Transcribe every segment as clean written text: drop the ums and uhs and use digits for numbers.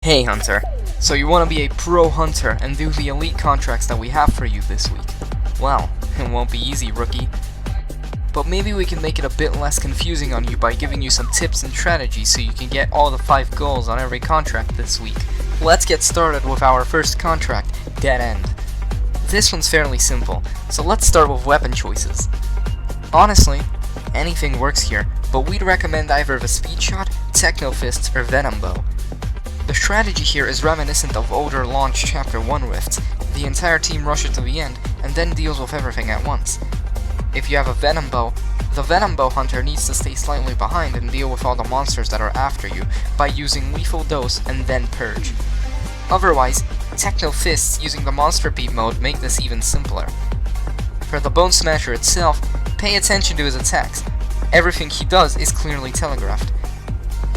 Hey Hunter, so you want to be a pro hunter and do the elite contracts that we have for you this week? Well, it won't be easy, rookie. But maybe we can make it a bit less confusing on you by giving you some tips and strategies so you can get all the 5 goals on every contract this week. Let's get started with our first contract, Dead End. This one's fairly simple, so let's start with weapon choices. Honestly, anything works here, but we'd recommend either the Speed Shot, Techno Fists, or Venom Bow. The strategy here is reminiscent of older Launch Chapter 1 rifts. The entire team rushes to the end, and then deals with everything at once. If you have a Venom Bow, the Venom Bow hunter needs to stay slightly behind and deal with all the monsters that are after you by using Lethal Dose and then Purge. Otherwise, Techno Fists using the Monster Beat mode make this even simpler. For the Bone Smasher itself, pay attention to his attacks. Everything he does is clearly telegraphed.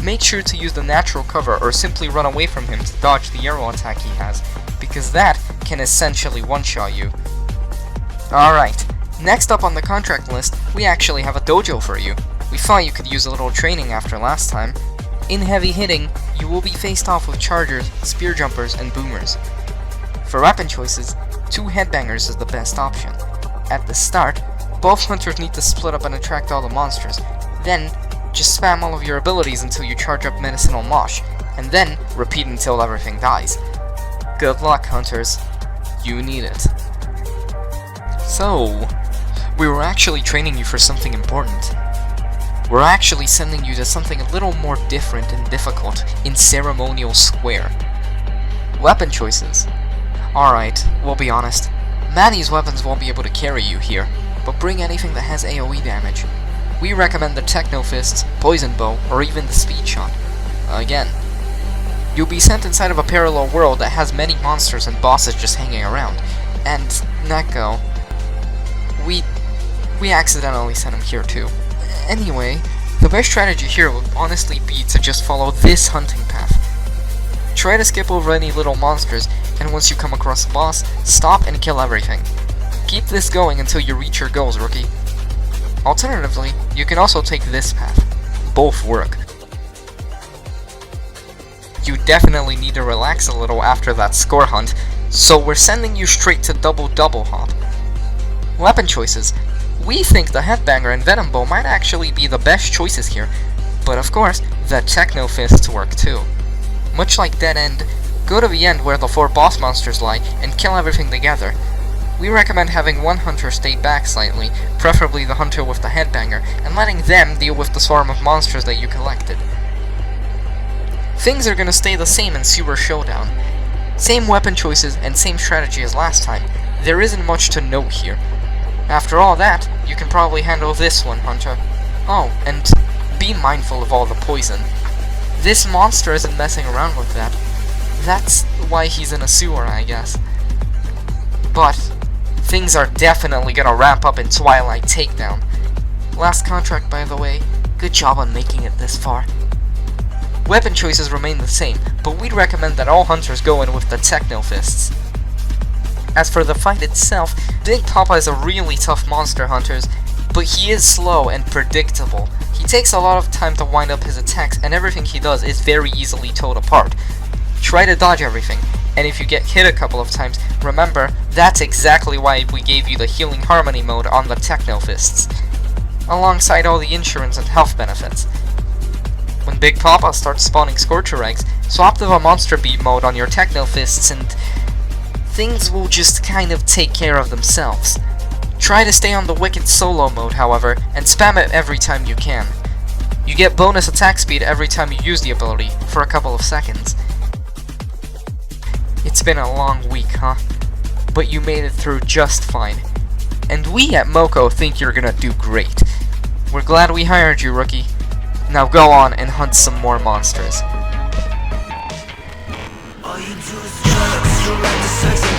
Make sure to use the natural cover or simply run away from him to dodge the arrow attack he has, because that can essentially one-shot you. Alright, next up on the contract list, we actually have a dojo for you. We thought you could use a little training after last time. In heavy hitting, you will be faced off with chargers, spear jumpers, and boomers. For weapon choices, 2 headbangers is the best option. At the start, both hunters need to split up and attract all the monsters. Then, just spam all of your abilities until you charge up Medicinal Mosh, and then repeat until everything dies. Good luck, hunters. You need it. So, we were actually training you for something important. We're actually sending you to something a little more different and difficult in Ceremonial Square. Weapon choices. Alright, we'll be honest. Manny's weapons won't be able to carry you here, but bring anything that has AoE damage. We recommend the Techno Fists, Poison Bow, or even the Speed Shot. Again, you'll be sent inside of a parallel world that has many monsters and bosses just hanging around. And Neko, we accidentally sent him here too. Anyway, the best strategy here would honestly be to just follow this hunting path. Try to skip over any little monsters, and once you come across a boss, stop and kill everything. Keep this going until you reach your goals, rookie. Alternatively, you can also take this path. Both work. You definitely need to relax a little after that score hunt, so we're sending you straight to Double Hop. Weapon choices. We think the Headbanger and Venom Bow might actually be the best choices here, but of course, the Techno Fists work too. Much like Dead End, go to the end where the 4 boss monsters lie and kill everything together. We recommend having one hunter stay back slightly, preferably the hunter with the Headbanger, and letting them deal with the swarm of monsters that you collected. Things are gonna stay the same in Sewer Showdown. Same weapon choices and same strategy as last time. There isn't much to note here. After all that, you can probably handle this one, Hunter. Oh, and be mindful of all the poison. This monster isn't messing around with that. That's why he's in a sewer, I guess. But things are definitely gonna ramp up in Twilight Takedown. Last contract, by the way. Good job on making it this far. Weapon choices remain the same, but we'd recommend that all hunters go in with the Techno Fists. As for the fight itself, Big Papa is a really tough monster, hunters, but he is slow and predictable. He takes a lot of time to wind up his attacks, and everything he does is very easily told apart. Try to dodge everything, and if you get hit a couple of times, remember, that's exactly why we gave you the Healing Harmony mode on the Techno Fists, alongside all the insurance and health benefits. When Big Papa starts spawning Scorcher Eggs, swap to the Monster Beat mode on your Techno Fists and things will just kind of take care of themselves. Try to stay on the Wicked Solo mode, however, and spam it every time you can. You get bonus attack speed every time you use the ability, for a couple of seconds. It's been a long week, huh? But you made it through just fine. And we at Moko think you're gonna do great. We're glad we hired you, rookie. Now go on and hunt some more monsters. All you do is drugs, you like the sex.